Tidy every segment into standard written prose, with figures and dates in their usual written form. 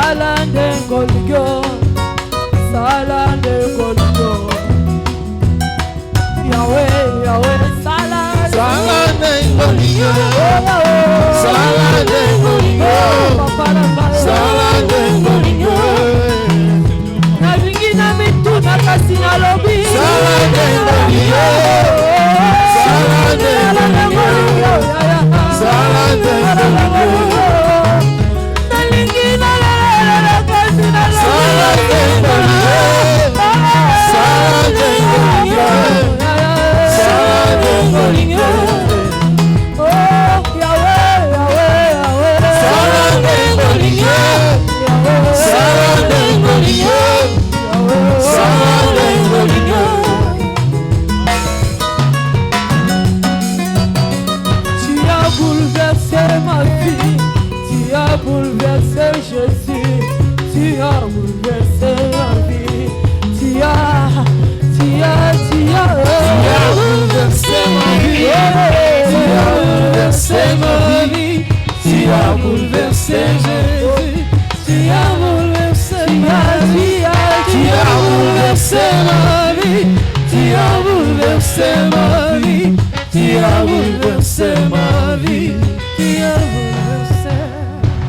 Salande Golgo, Salande Golgo, Yahweh, Yahweh, Salande Golgo, Salande Golgo, Salande Golgo, Navingina mitu nakasina lobi, Salande Golgo, Salande Golgo, Salande Golgo.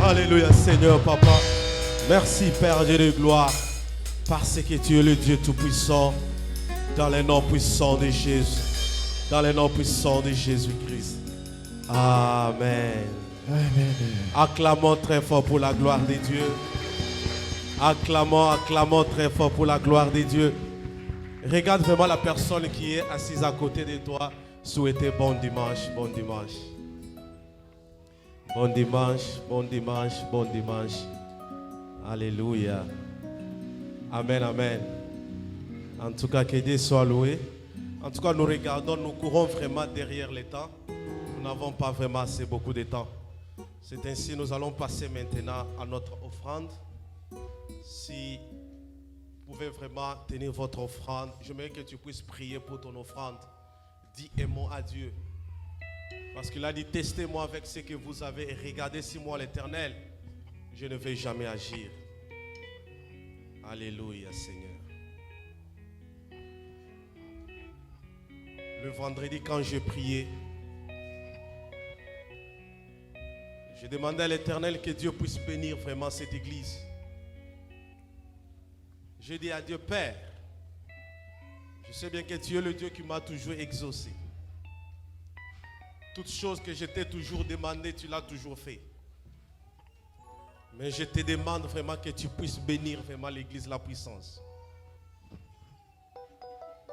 Alléluia Seigneur Papa. Merci Père Dieu de gloire, parce que tu es le Dieu tout-puissant, dans le nom puissant de Jésus, dans le nom puissant de Jésus-Christ. Amen. Amen. Acclamons très fort pour la gloire de Dieu. Acclamons très fort pour la gloire de Dieu. Regarde vraiment la personne qui est assise à côté de toi. Souhaitez bon dimanche, bon dimanche. Bon dimanche, bon dimanche, bon dimanche. Alléluia. Amen, amen. En tout cas, que Dieu soit loué. En tout cas, nous regardons, nous courons vraiment derrière le temps. Nous n'avons pas vraiment assez beaucoup de temps. C'est ainsi, nous allons passer maintenant à notre offrande. Si vous pouvez vraiment tenir votre offrande, j'aimerais que tu puisses prier pour ton offrande. Dis un mot à Dieu. Parce qu'il a dit, testez-moi avec ce que vous avez et regardez si moi l'Éternel, je ne vais jamais agir. Alléluia Seigneur. Le vendredi quand j'ai prié, j'ai demandé à l'Éternel que Dieu puisse bénir vraiment cette église. J'ai dit à Dieu, Père, je sais bien que tu es le Dieu qui m'a toujours exaucé. Toutes choses que je t'ai toujours demandé, tu l'as toujours fait. Mais je te demande vraiment que tu puisses bénir vraiment l'église, la puissance.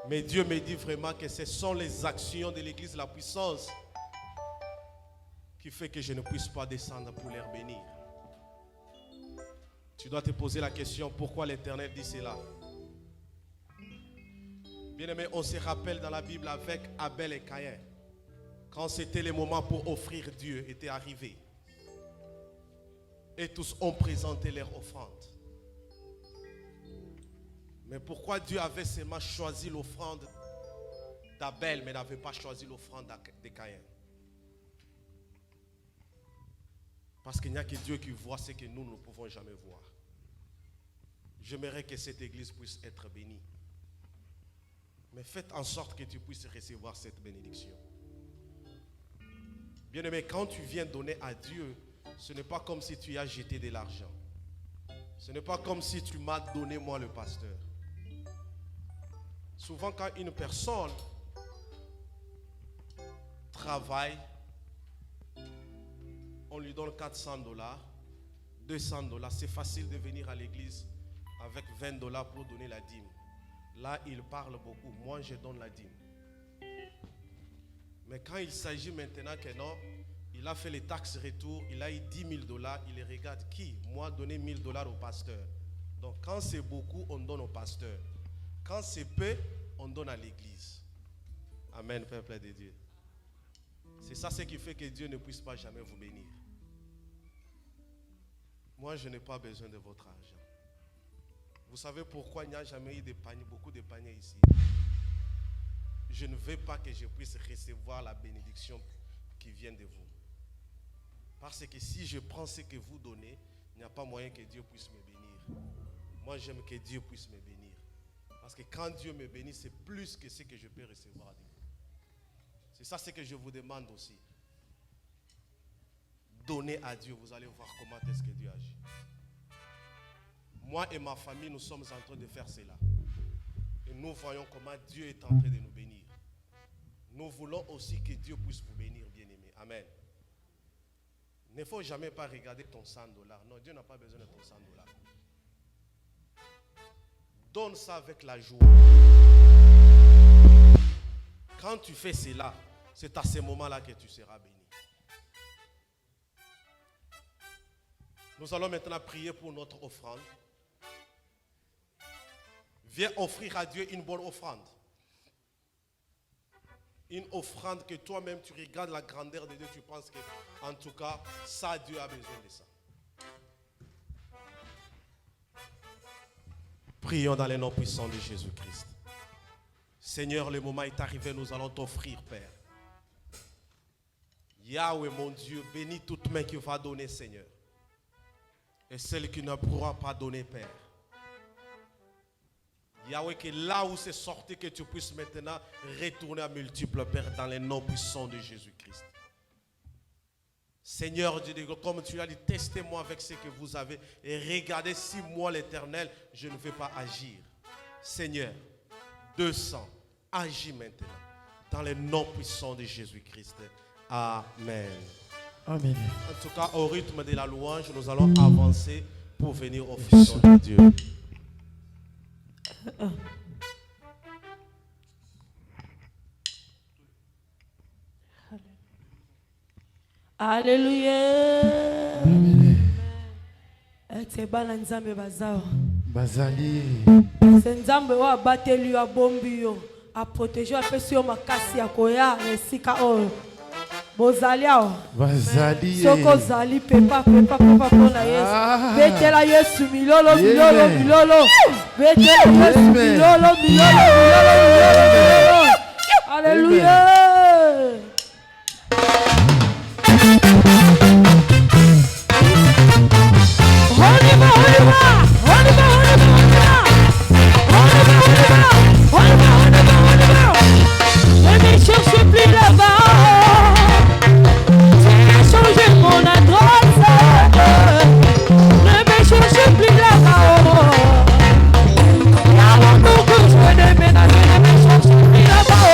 Mais Dieu me dit vraiment que ce sont les actions de l'église, la puissance, qui fait que je ne puisse pas descendre pour les bénir. Tu dois te poser la question, pourquoi l'Éternel dit cela? Bien-aimé, on se rappelle dans la Bible avec Abel et Caïn. Quand c'était le moment pour offrir, Dieu était arrivé. Et tous ont présenté leur offrande. Mais pourquoi Dieu avait seulement choisi l'offrande d'Abel, mais n'avait pas choisi l'offrande de Caïn? Parce qu'il n'y a que Dieu qui voit ce que nous ne pouvons jamais voir. J'aimerais que cette église puisse être bénie. Mais faites en sorte que tu puisses recevoir cette bénédiction. Bien-aimé, quand tu viens donner à Dieu, ce n'est pas comme si tu as jeté de l'argent. Ce n'est pas comme si tu m'as donné moi le pasteur. Souvent quand une personne travaille, on lui donne $400, $200. C'est facile de venir à l'église avec $20 pour donner la dîme. Là, il parle beaucoup. Moi, je donne la dîme. Mais quand il s'agit maintenant que non, il a fait les taxes retour, il a eu $10 000, il regarde qui? Moi, donner $1 000 au pasteur. Donc, quand c'est beaucoup, on donne au pasteur. Quand c'est peu, on donne à l'église. Amen, peuple de Dieu. C'est ça ce qui fait que Dieu ne puisse pas jamais vous bénir. Moi, je n'ai pas besoin de votre argent. Vous savez pourquoi il n'y a jamais eu de panier, beaucoup de paniers ici? Je ne veux pas que je puisse recevoir la bénédiction qui vient de vous. Parce que si je prends ce que vous donnez, il n'y a pas moyen que Dieu puisse me bénir. Moi, j'aime que Dieu puisse me bénir. Parce que quand Dieu me bénit, c'est plus que ce que je peux recevoir de vous. C'est ça ce que je vous demande aussi. Donnez à Dieu, vous allez voir comment est-ce que Dieu agit. Moi et ma famille, nous sommes en train de faire cela. Et nous voyons comment Dieu est en train de nous bénir. Nous voulons aussi que Dieu puisse vous bénir, bien-aimés. Amen. Il ne faut jamais pas regarder ton $100. Non, Dieu n'a pas besoin de ton $100. Donne ça avec la joie. Quand tu fais cela, c'est à ce moment-là que tu seras béni. Nous allons maintenant prier pour notre offrande. Viens offrir à Dieu une bonne offrande. Une offrande que toi-même tu regardes la grandeur de Dieu, tu penses que, en tout cas, ça, Dieu a besoin de ça. Prions dans le nom puissant de Jésus-Christ. Seigneur, le moment est arrivé, nous allons t'offrir, Père. Yahweh, mon Dieu, bénis toute main qui va donner, Seigneur. Et celle qui ne pourra pas donner, Père. Yahweh, que là où c'est sorti, que tu puisses maintenant retourner à multiples, Père, dans le nom puissant de Jésus-Christ. Seigneur Dieu, comme tu l'as dit, testez-moi avec ce que vous avez et regardez si moi, l'Éternel, je ne vais pas agir. Seigneur, 200, agis maintenant, dans le nom puissant de Jésus-Christ. Amen. Amen. En tout cas, au rythme de la louange, nous allons avancer pour venir offrir son Dieu. Alléluia. C'est bana nzambe bazao. Bazali. C'est nzambe wa batelu ya bombi yo. A protéger a pesi yo makasi ya koya esika oyo. Bozali awo. Bazali. Soko zali pepa pona Yesu. Betela Yesu milolo. Betela Yesu milolo. Alléluia. Ne me cherche plus là-bas. J'ai changé mon adresse. Ne me cherche plus là-bas. Avant que je déménage, ne me cherche plus là-bas.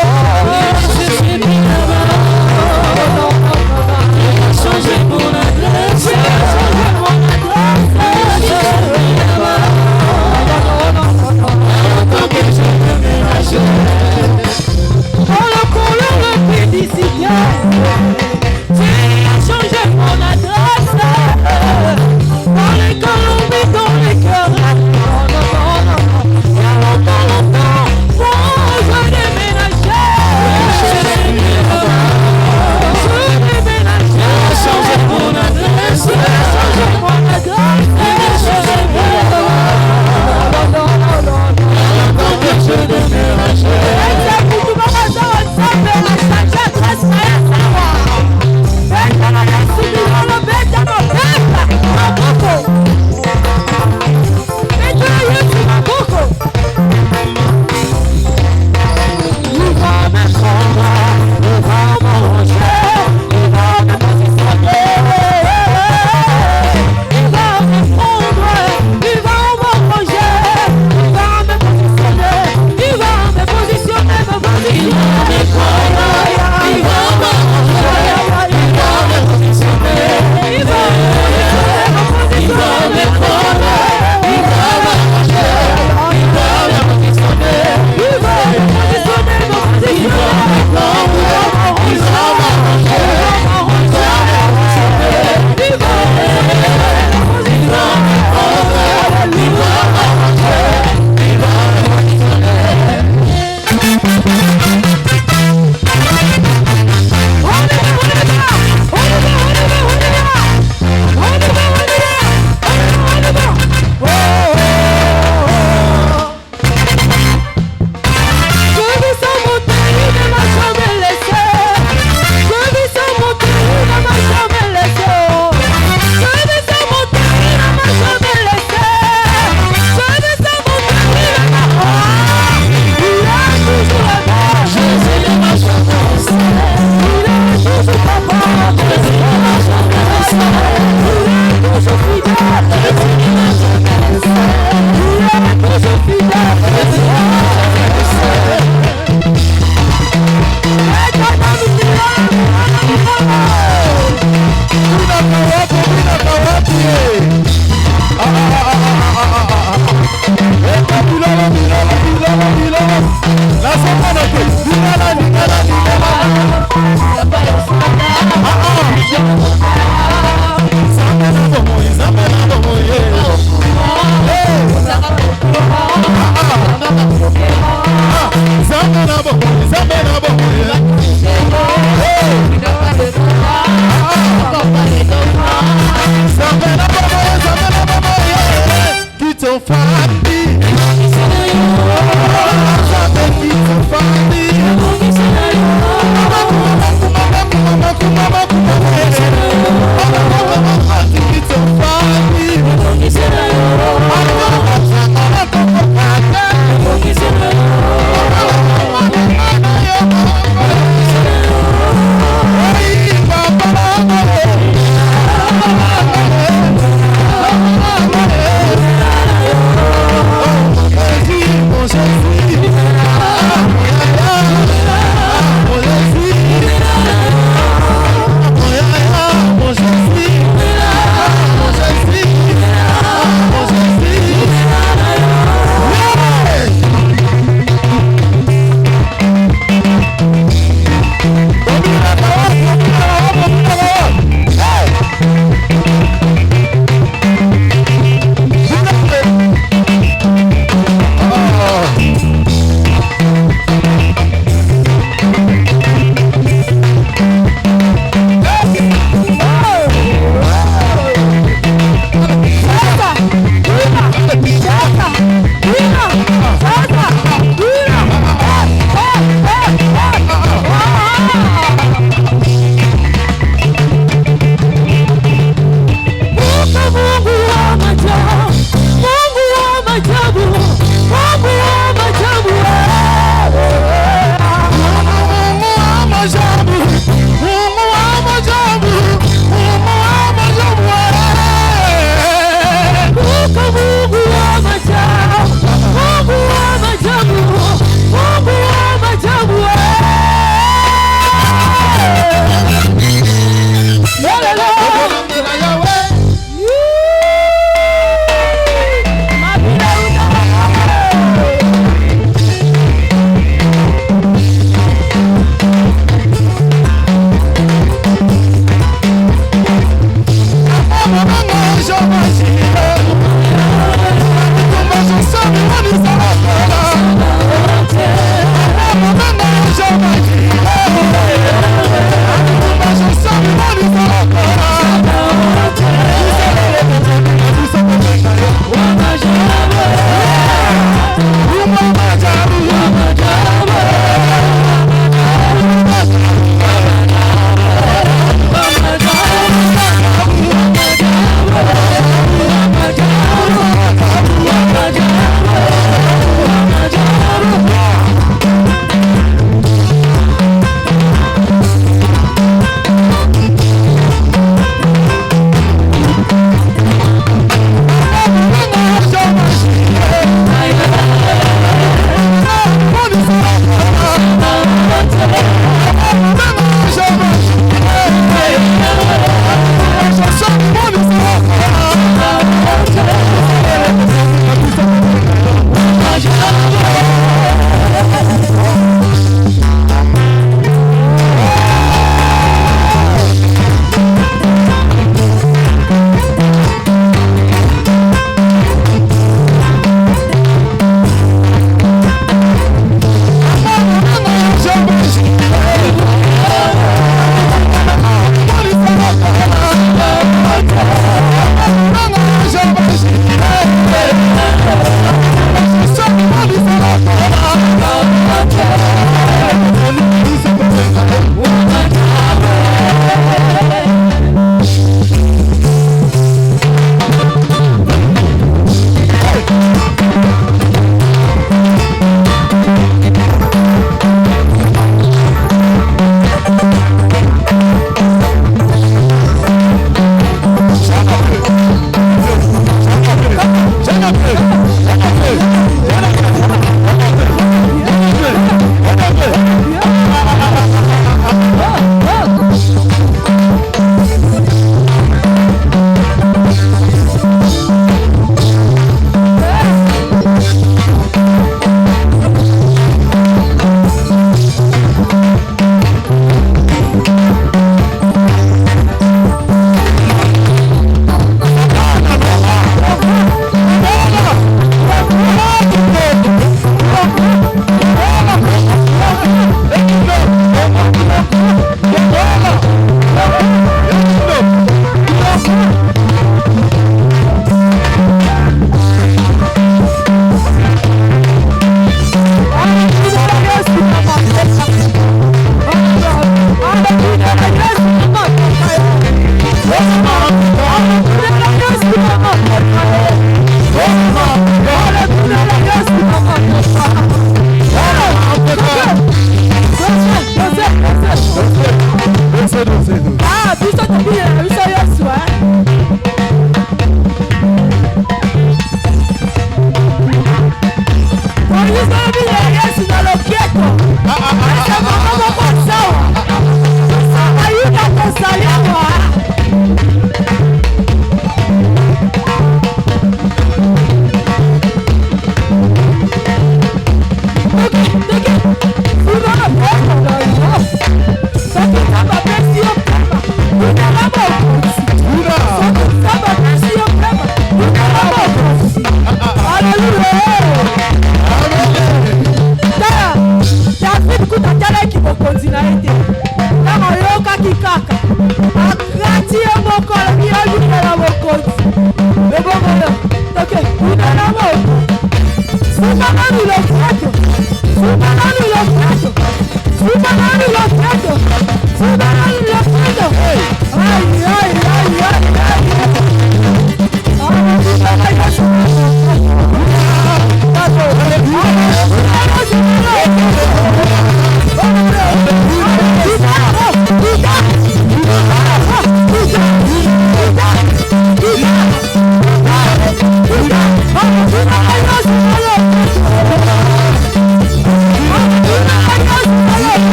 Oh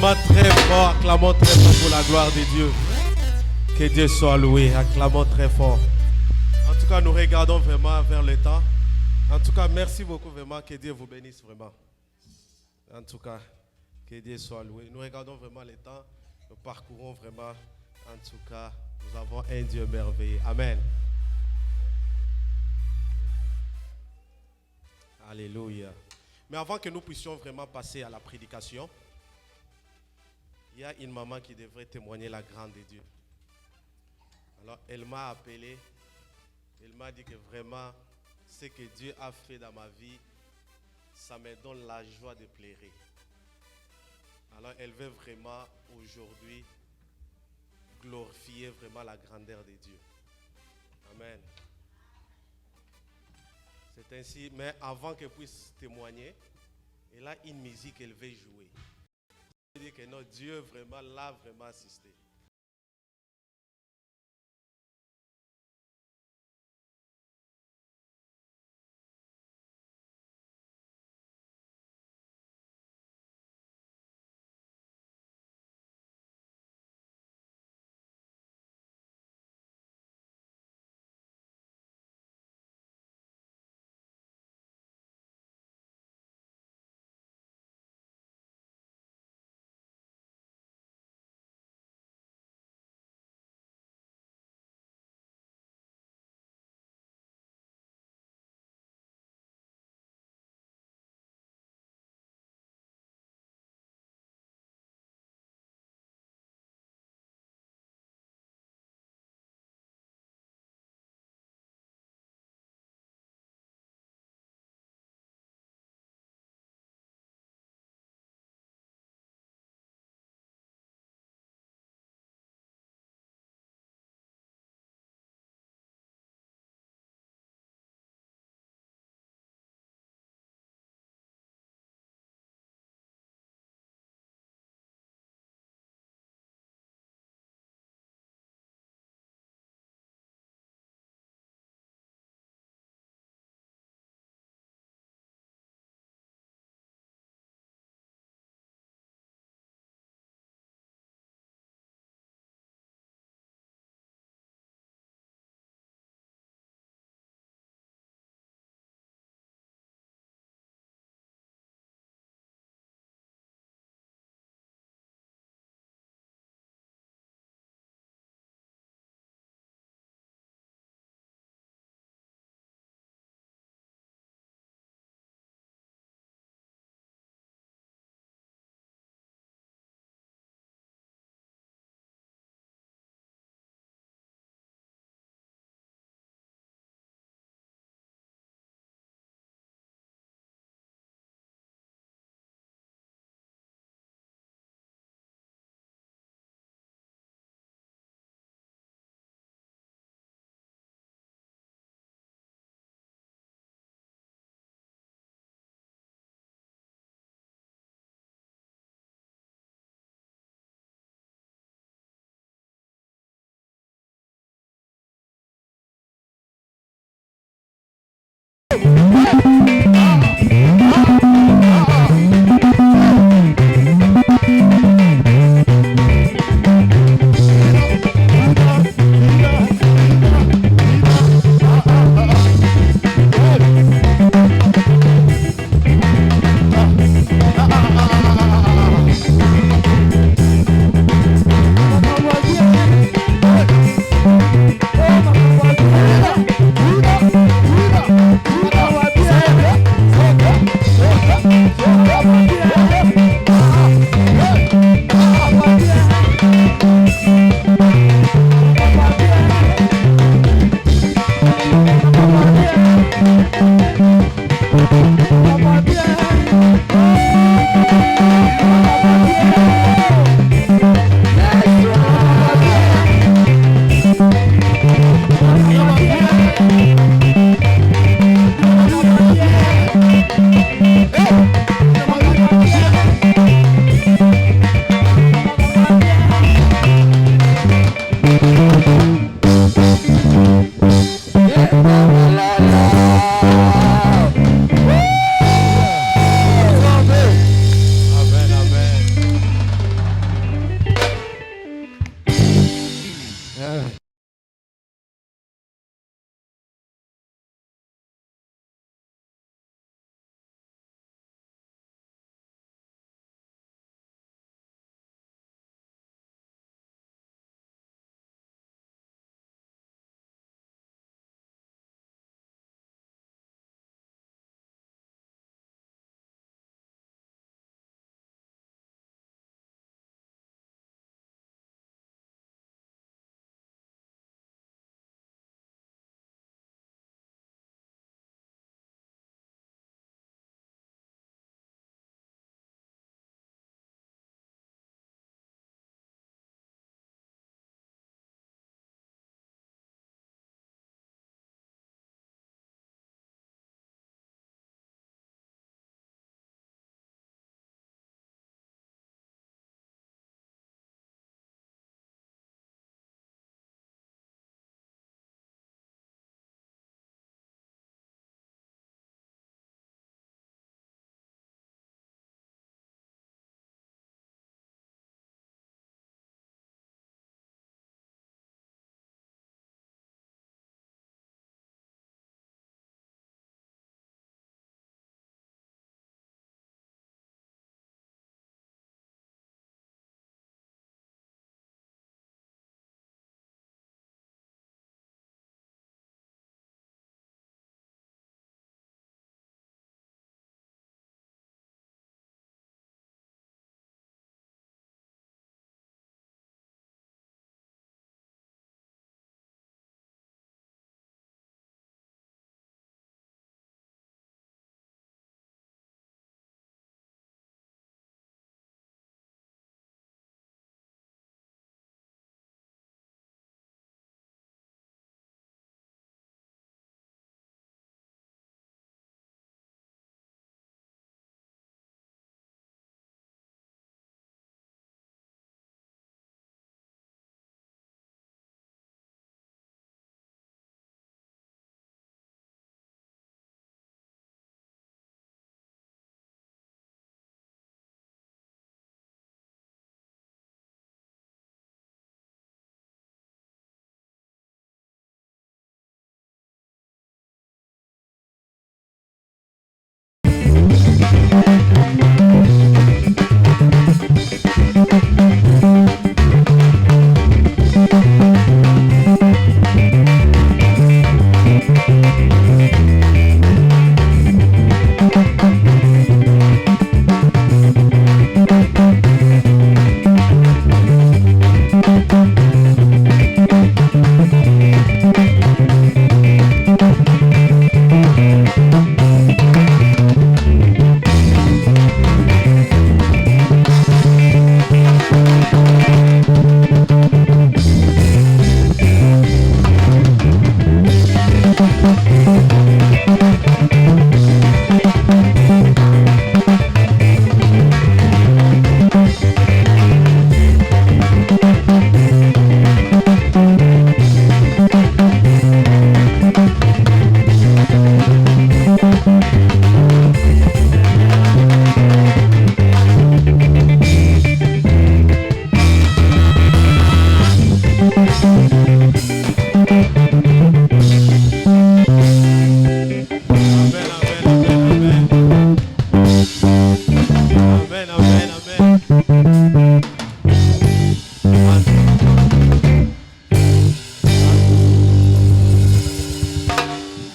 vraiment très fort. Acclamons très fort pour la gloire de Dieu. Que Dieu soit loué. Acclamons très fort. En tout cas, nous regardons vraiment vers le temps. En tout cas, merci beaucoup vraiment. Que Dieu vous bénisse vraiment. En tout cas, que Dieu soit loué. Nous regardons vraiment le temps. Nous parcourons vraiment. En tout cas, nous avons un Dieu merveilleux. Amen. Alléluia. Mais avant que nous puissions vraiment passer à la prédication, il y a une maman qui devrait témoigner la grande de Dieu. Alors, elle m'a appelé. Elle m'a dit que vraiment, ce que Dieu a fait dans ma vie, ça me donne la joie de pleurer. Alors, elle veut vraiment aujourd'hui glorifier vraiment la grandeur de Dieu. Amen. C'est ainsi, mais avant qu'elle puisse témoigner, elle a une musique qu'elle veut jouer. Elle dit que non, Dieu vraiment l'a vraiment assisté.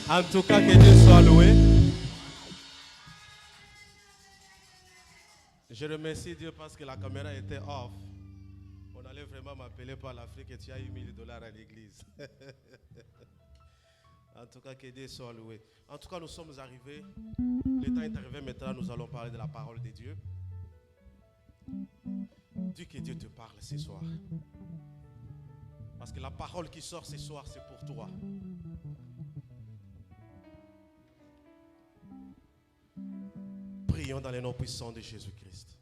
En tout cas, que Dieu soit loué. Je remercie Dieu parce que la caméra était off. On allait vraiment m'appeler par l'Afrique et tu as eu $1000 à l'église. En tout cas, que Dieu soit loué. En tout cas, nous sommes arrivés. Le temps est arrivé maintenant, nous allons parler de la parole de Dieu. Dis que Dieu te parle ce soir. Parce que la parole qui sort ce soir, c'est pour toi. Prions dans les noms puissants de Jésus-Christ.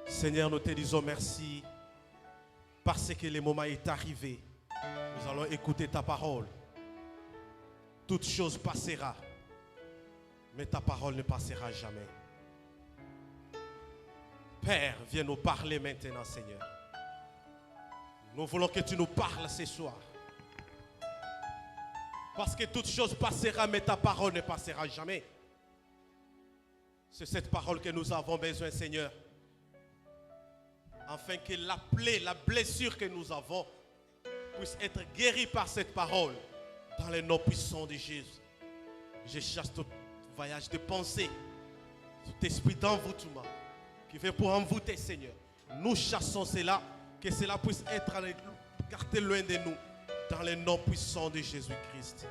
Seigneur, nous te disons merci parce que le moment est arrivé. Nous allons écouter ta parole. Toute chose passera, mais ta parole ne passera jamais. Père, viens nous parler maintenant, Seigneur. Nous voulons que tu nous parles ce soir. Parce que toute chose passera, mais ta parole ne passera jamais. C'est cette parole que nous avons besoin, Seigneur. Afin que la plaie, la blessure que nous avons puisse être guérie par cette parole. Dans les noms puissants de Jésus. Je chasse tout voyage de pensée, tout esprit d'envoûtement qui veut pour envoûter, Seigneur. Nous chassons cela, que cela puisse être écarté loin de nous. Dans les noms puissants de Jésus-Christ.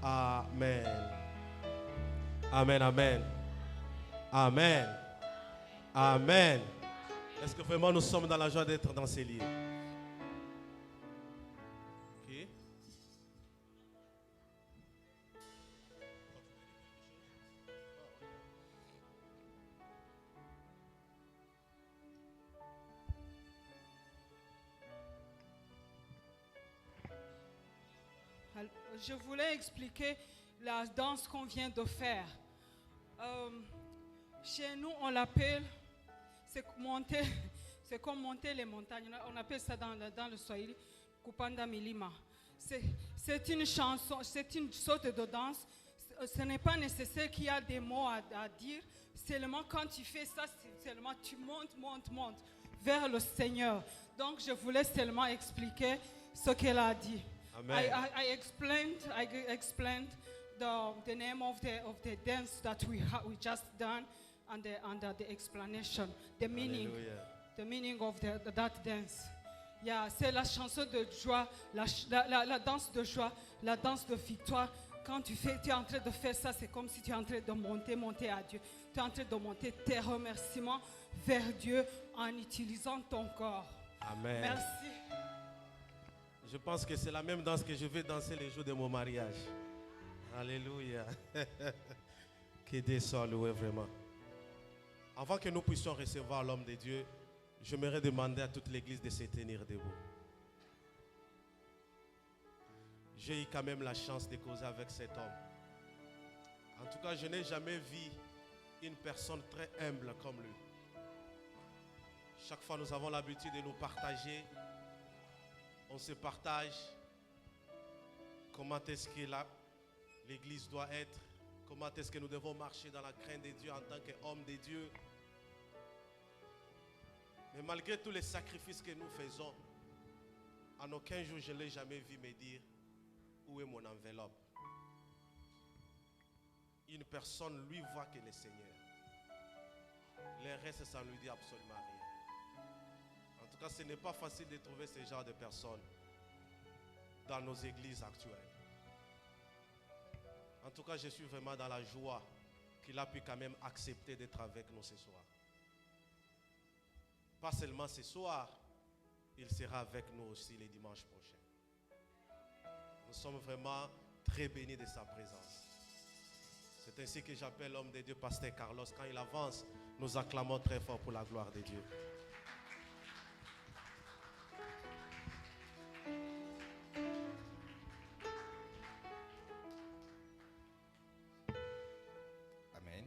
Amen. Amen, amen. Amen. Amen. Est-ce que vraiment nous sommes dans la joie d'être dans ces lieux? Ok. Je voulais expliquer la danse qu'on vient de faire. Chez nous, on l'appelle, c'est comme monter les montagnes. On appelle ça dans le Swahili, Kupanda Milima. C'est une chanson, c'est une sorte de danse. Ce n'est pas nécessaire qu'il y ait des mots à dire. Seulement quand tu fais ça, seulement tu montes vers le Seigneur. Donc je voulais seulement expliquer ce qu'elle a dit. Amen. I explained the name of the dance that we just done and the explanation, the meaning, Alléluia. the meaning of that dance. Yeah, c'est la chanson de joie, la danse de joie, la danse de victoire. Quand tu es en train de faire ça, c'est comme si tu es en train de monter à Dieu. Tu es en train de monter tes remerciements vers Dieu en utilisant ton corps. Amen. Merci. Je pense que c'est la même danse que je vais danser les jours de mon mariage. Alléluia. Que Dieu soit loué vraiment. Avant que nous puissions recevoir l'homme de Dieu, j'aimerais demander à toute l'église de se tenir debout. J'ai eu quand même la chance de causer avec cet homme. En tout cas, je n'ai jamais vu une personne très humble comme lui. Chaque fois, nous avons l'habitude de nous partager. On se partage comment est-ce que l'église doit être, comment est-ce que nous devons marcher dans la crainte de Dieu en tant qu'homme de Dieu. Mais malgré tous les sacrifices que nous faisons, en aucun jour je ne l'ai jamais vu me dire où est mon enveloppe. Une personne lui voit que le Seigneur. Le reste, ça ne lui dit absolument rien. En tout cas, ce n'est pas facile de trouver ce genre de personnes dans nos églises actuelles. En tout cas, je suis vraiment dans la joie qu'il a pu quand même accepter d'être avec nous ce soir. Pas seulement ce soir, il sera avec nous aussi les dimanches prochains. Nous sommes vraiment très bénis de sa présence. C'est ainsi que j'appelle l'homme de Dieu, Pasteur Carlos. Quand il avance, nous acclamons très fort pour la gloire de Dieu. Amen.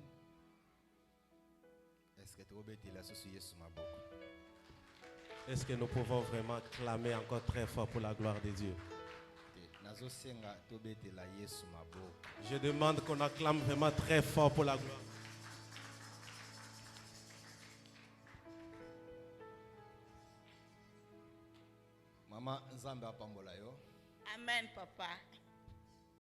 Est-ce que nous pouvons vraiment clamer encore très fort pour la gloire de Dieu? Je demande qu'on acclame vraiment très fort pour la gloire. Maman Nzambe apambola yo. Amen, papa.